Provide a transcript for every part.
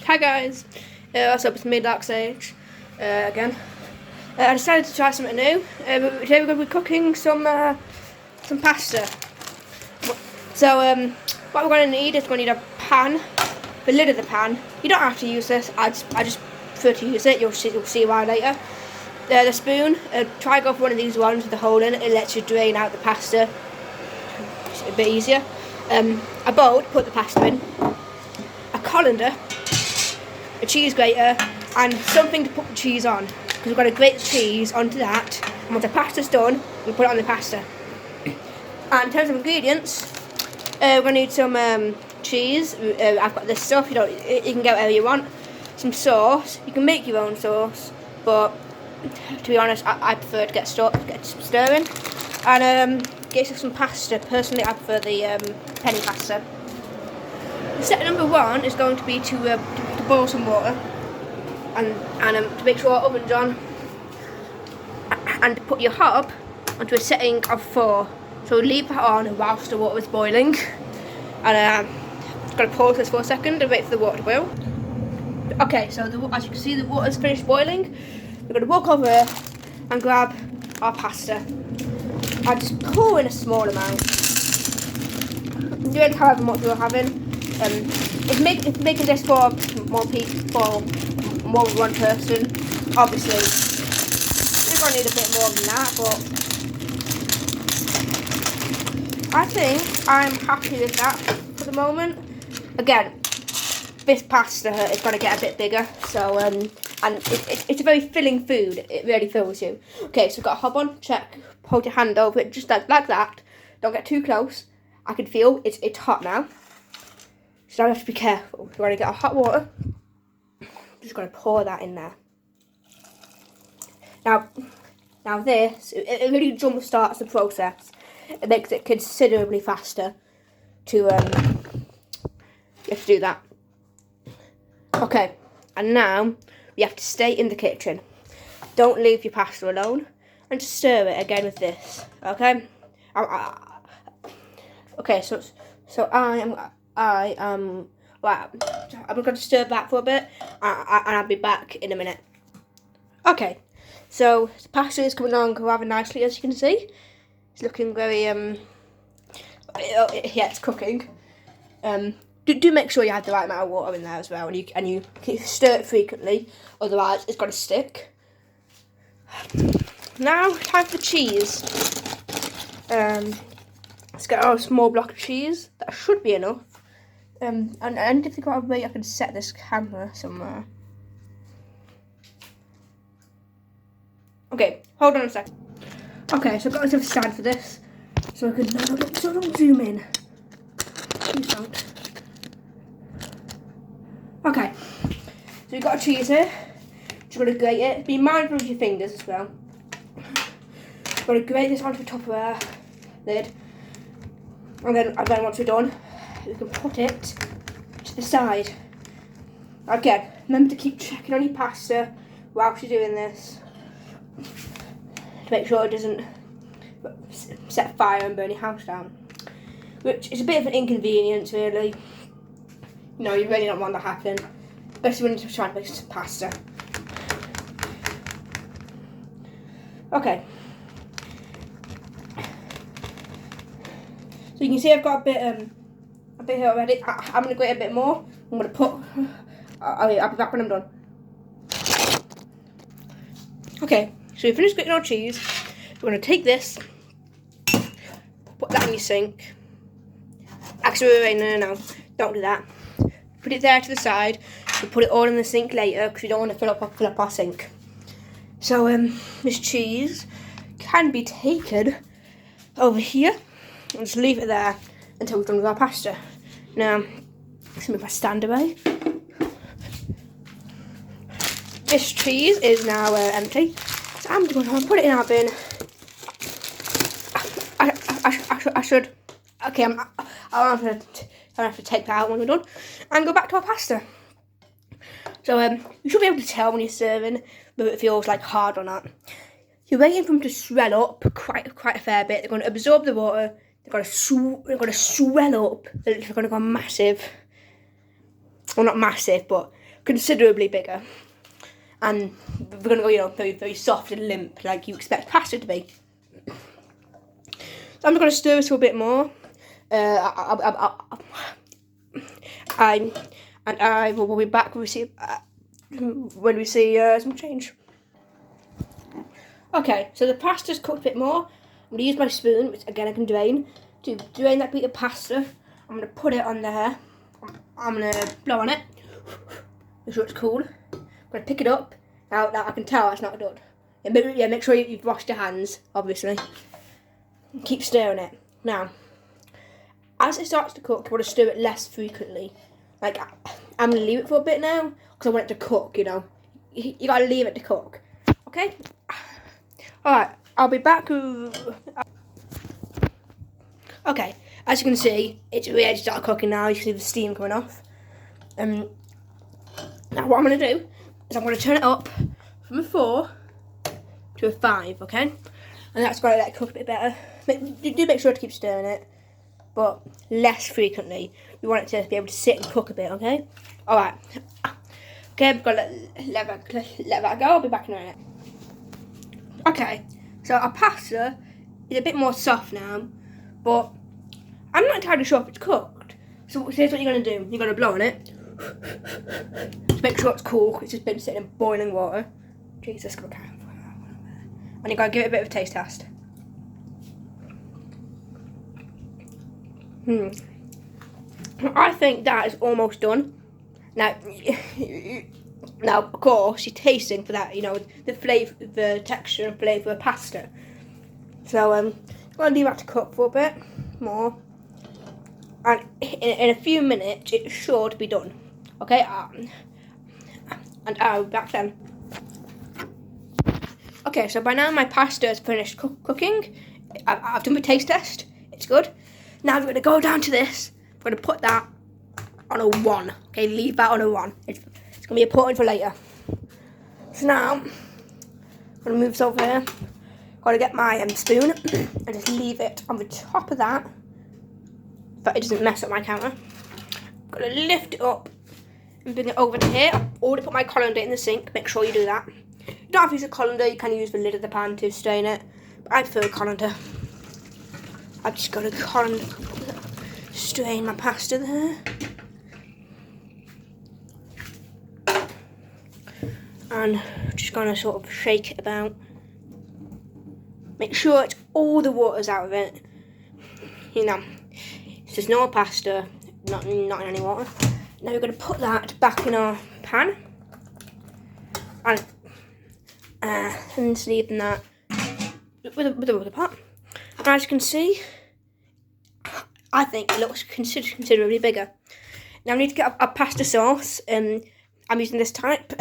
Hi guys, what's up? It's me, Dark Sage, again. I decided to try something new. Today we're going to be cooking some pasta. So what we're going to need is we're going to need a pan, the lid of the pan. You don't have to use this. I just prefer to use it. You'll see why later. The spoon. Try go for one of these ones with the hole in it. It lets you drain out the pasta. It's a bit easier. A bowl to put the pasta in. A colander. A cheese grater, and something to put the cheese on, because we've got to grate the cheese onto that, and once the pasta's done, we put it on the pasta. And in terms of ingredients, we're going to need some cheese. I've got this stuff, you can get whatever you want. Some sauce. You can make your own sauce, but to be honest, I prefer to get some stirring. And get some pasta. Personally, I prefer the penny pasta. Step number one is going to be to boil some water and to make sure our oven's on, and put your hob onto a setting of 4. So leave that on whilst the water is boiling, and just got to pause this for a second and wait for the water to boil. Okay, so as you can see, the water's finished boiling. We're going to walk over here and grab our pasta and just pour in a small amount. Do it however much you're having. If making this for more people, for more than one person, obviously you're going to need a bit more than that, but I think I'm happy with that for the moment. Again, this pasta is going to get a bit bigger, so and it's a very filling food. It really fills you. Okay, so we've got a hob on, check. Hold your hand over it just like that. Don't get too close. I can feel it's hot now. So now we have to be careful. We're going to get our hot water. Just going to pour that in there. Now this, it really jump starts the process. It makes it considerably faster to, you have to do that. Okay, and now you have to stay in the kitchen. Don't leave your pasta alone. And just stir it again with this, okay? Okay, so I'm going to stir that for a bit, and I'll be back in a minute. Okay, so the pasta is coming along rather nicely, as you can see. It's looking very, yeah, it's cooking. Do make sure you have the right amount of water in there as well, and you stir it frequently, otherwise it's going to stick. Now, time for the cheese. Let's get our small block of cheese. That should be enough. And I need to think about a way I can set this camera somewhere. Okay, hold on a sec. Okay, so I've got myself a stand for this, so I can don't zoom in. Please don't. Okay, so you've got a cheese here. Just got to grate it. Be mindful of your fingers as well. Got to grate this onto the top of our lid, and then once we're done, we can put it to the side. Again, remember to keep checking on your pasta whilst you're doing this, to make sure it doesn't set fire and burn your house down, which is a bit of an inconvenience, really. You know, you really don't want that to happen, especially when you're trying to make some pasta. Okay. So you can see I've got a bit here already. I'm going to grate a bit more. I'm going to put... I'll be back when I'm done. Okay, so we finished grating our cheese. We're going to take this, put that in your sink. Actually, no, don't do that. Put it there to the side. We'll put it all in the sink later, because we don't want to fill up our sink. So this cheese can be taken over here and just leave it there until we're done with our pasta. Now, let's move my stand away. This cheese is now empty, so I'm going to put it in our bin. I should. Okay, I'll have to take that out when we're done and go back to our pasta. So you should be able to tell when you're serving whether it feels like hard or not. You're waiting for them to swell up quite a fair bit. They're going to absorb the water. They're going to swell up. They're going to go massive. Well, not massive, but considerably bigger. And we're going to go, you know, very, very soft and limp, like you expect pasta to be. So I'm going to stir it a bit more. I will be back when we see some change. Okay, so the pasta's cooked a bit more. I'm going to use my spoon, which again I can drain, to drain that bit of pasta. I'm going to put it on there. I'm going to blow on it. Make sure it's cool. I'm going to pick it up. Now I can tell that's not done. Yeah, make sure you've washed your hands, obviously. Keep stirring it. Now, as it starts to cook, you want to stir it less frequently. Like, I'm going to leave it for a bit now, because I want it to cook, you know. You got to leave it to cook. Okay? Alright, I'll be back. Okay, as you can see, it's really started cooking now. You can see the steam coming off. Now what I'm going to do is I'm going to turn it up from a 4 to a 5, okay? And that's going to let it cook a bit better. Do make sure to keep stirring it, but less frequently. We want it to be able to sit and cook a bit, okay? Alright. Okay, I've got to let that go. I'll be back in a minute. Okay, so our pasta is a bit more soft now, but I'm not entirely sure if it's cooked. So here's what you're going to do. You're going to blow on it. Just make sure it's cool. It's just been sitting in boiling water. Jesus, come on. And you're going to give it a bit of a taste test. I think that is almost done. Now, of course, you're tasting for that, you know, the flavour, the texture and flavour of pasta. So, I'm going to leave that to cook for a bit more. And in a few minutes, it's sure to be done. Okay? And I'll be back then. Okay, so by now my pasta is finished cooking. I've done my taste test. It's good. Now we're going to go down to this. We're going to put that on a 1. Okay, leave that on a 1. It's going to be important for later. So now, I'm going to move this over here. Got to get my spoon and just leave it on the top of that, but it doesn't mess up my counter. Got to lift it up and bring it over to here. I've already put my colander in the sink. Make sure you do that. You don't have to use a colander. You can use the lid of the pan to strain it, but I prefer a colander. I've just got a colander. Strain my pasta there. And just going to sort of shake it about. Make sure it's all the water's out of it. You know, so there's no pasta, not in any water. Now we're going to put that back in our pan. And just leaving that with a rubber pot. And as you can see, I think it looks considerably bigger. Now I need to get a pasta sauce. I'm using this type.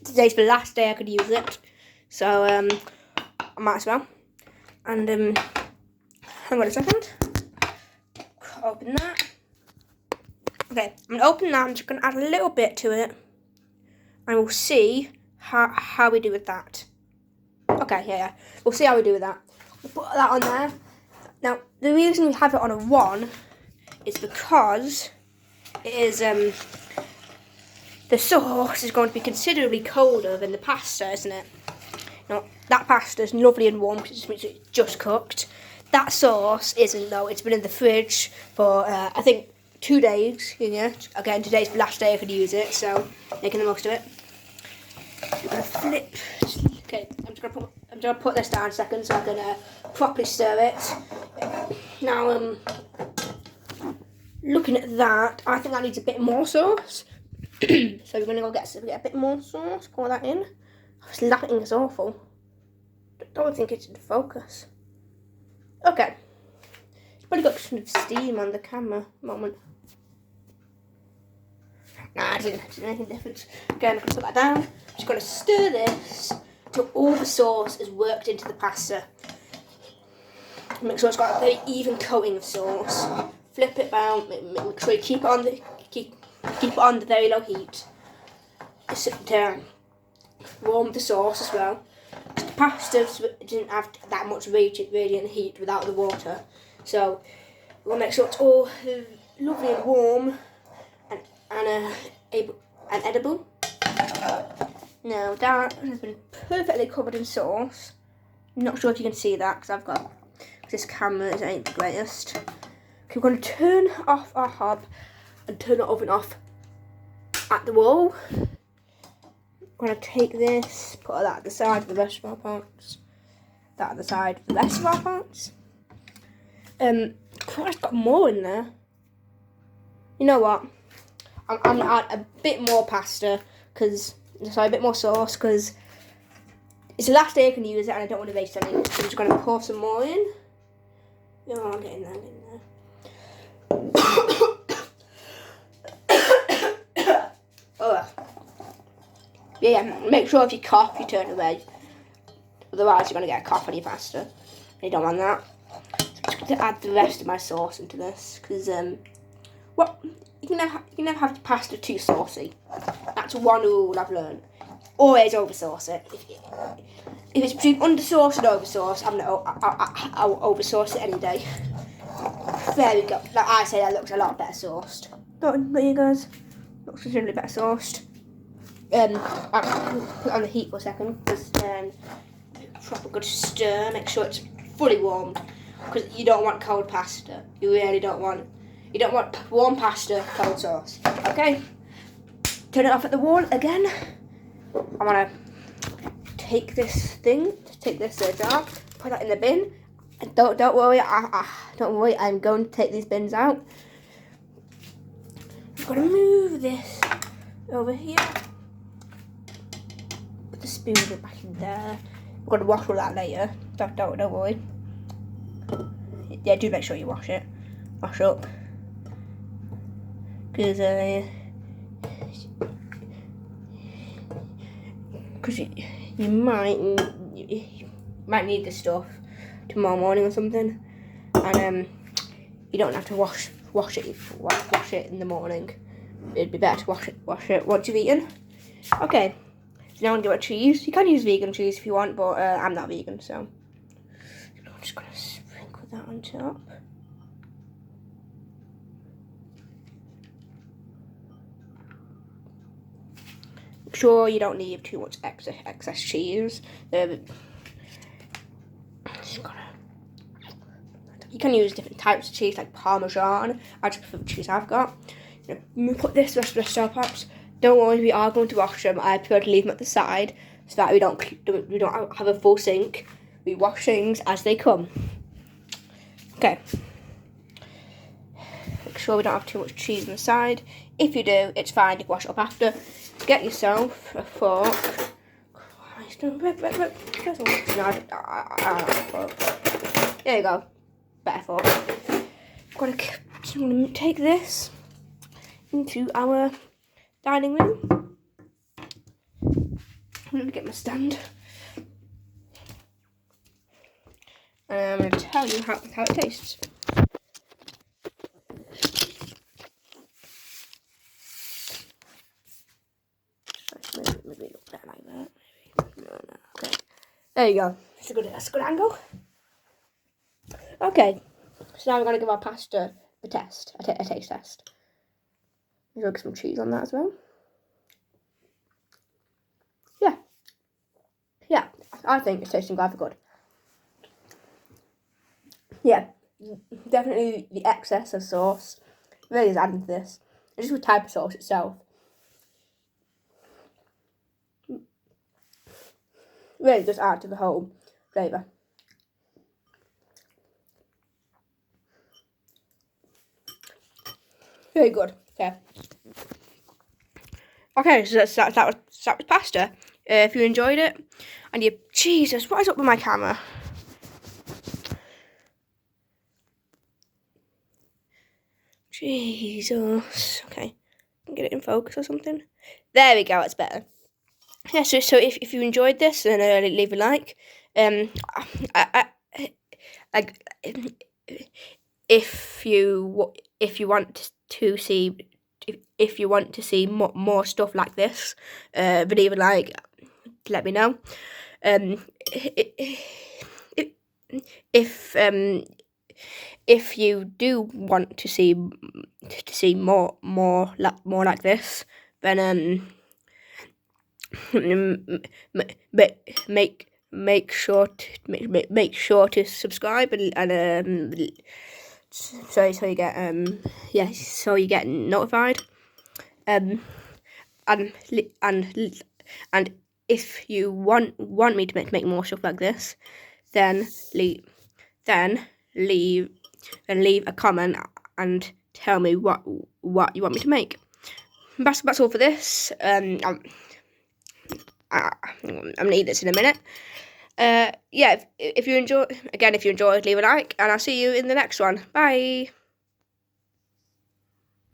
Today's the last day I could use it, so I might as well. And hang on a second. Open that. Okay, I'm gonna open that. I'm just gonna add a little bit to it, and we'll see how we do with that. Okay, yeah, we'll see how we do with that. We'll put that on there. Now, the reason we have it on a 1 is because it is the sauce is going to be considerably colder than the pasta, isn't it? Now, that pasta is lovely and warm because it's just cooked. That sauce isn't, though. It's been in the fridge for, I think, 2 days. Yeah. Again, today's the last day I could use it, so making the most of it. I'm going to flip. Okay, I'm just going to put this down a second so I can properly stir it. Now, looking at that, I think that needs a bit more sauce. So we're going to go get a bit more sauce, pour that in. This lighting is awful. Don't think it's in focus. Okay. It's probably got some steam on the camera moment. Nah, it didn't make any difference. Again, I'm going to put that down. I'm just going to stir this until all the sauce is worked into the pasta. Make sure it's got a very even coating of sauce. Flip it about. Make sure you keep it on the very low heat. Just warm the sauce as well. The pasta didn't have that much radiant heat without the water, so we'll make sure it's all lovely and warm and and edible. Now that has been perfectly covered in sauce. Not sure if you can see that because I've got this camera ain't the greatest. Okay, we're going to turn off our hob and turn the oven off at the wall. I'm going to take this, put that at the side of the rest of our parts. That at the side of the rest of our parts. I've got more in there. You know what? I'm going to add a bit more pasta, a bit more sauce, because it's the last day I can use it and I don't want to waste any. So I'm just going to pour some more in. Oh, I'm getting there, Yeah, make sure if you cough, you turn away. Otherwise, you're going to get a cough on your pasta. And you don't want that. So I'm just going to add the rest of my sauce into this. Because, you can never have your pasta too saucy. That's one rule I've learned. Always over sauce it. If it's between under sauce and over sauce, I'll over sauce it any day. There we go. Like I say, that looks a lot better sauced. Don't you guys? Looks really better sauced. I'll put it on the heat for a second. Just proper good stir. Make sure it's fully warmed. Because you don't want cold pasta. You really don't want. You don't want warm pasta, cold sauce. Okay. Turn it off at the wall again. I'm gonna take this jar, put that in the bin. And don't worry, don't worry. I'm going to take these bins out. I'm gonna move this over here. Put the spoon back in there. We're gonna wash all that later. Don't worry. Yeah, do make sure you wash it. Wash up. Because you might need this stuff tomorrow morning or something, and you don't have to wash it in the morning. It'd be better to wash it once you've eaten. Okay, so now I'm gonna do a cheese. You can use vegan cheese if you want, but I'm not vegan, so I'm just gonna sprinkle that on top. Sure, you don't need too much excess cheese. You can use different types of cheese, like Parmesan. I just prefer the cheese I've got. We put this rest of the star pops. Don't worry, we are going to wash them. I prefer to leave them at the side so that we don't have a full sink. We wash things as they come. Okay. Make sure we don't have too much cheese on the side. If you do, it's fine. You can wash it up after. Get yourself a fork. Christ, no, there you go. Better fork. I'm going to take this into our dining room. I'm going to get my stand. And I'm going to tell you how it tastes. Maybe look that like that. No. Okay. There you go. That's a good angle. Okay. So now we're going to give our pasta a taste test. Maybe I'll get some cheese on that as well. Yeah. I think it's tasting quite good. Yeah. Definitely the excess of sauce really is adding to this. It's just the type of sauce itself. Really just add to the whole flavour. Very good. Okay, so that was pasta. If you enjoyed it, and Jesus, what is up with my camera? Jesus. Okay, get it in focus or something. There we go. It's better. Yeah. So if you enjoyed this, then leave a like. If you want to see more stuff like this, leave a like. Let me know. If you do want to see more like this, then make sure to subscribe and so you get so you get notified. And if you want me to make more stuff like this, then leave a comment and tell me what you want me to make. That's all for this. I'm gonna eat this in a minute. Yeah, if you enjoyed, leave a like, and I'll see you in the next one. Bye.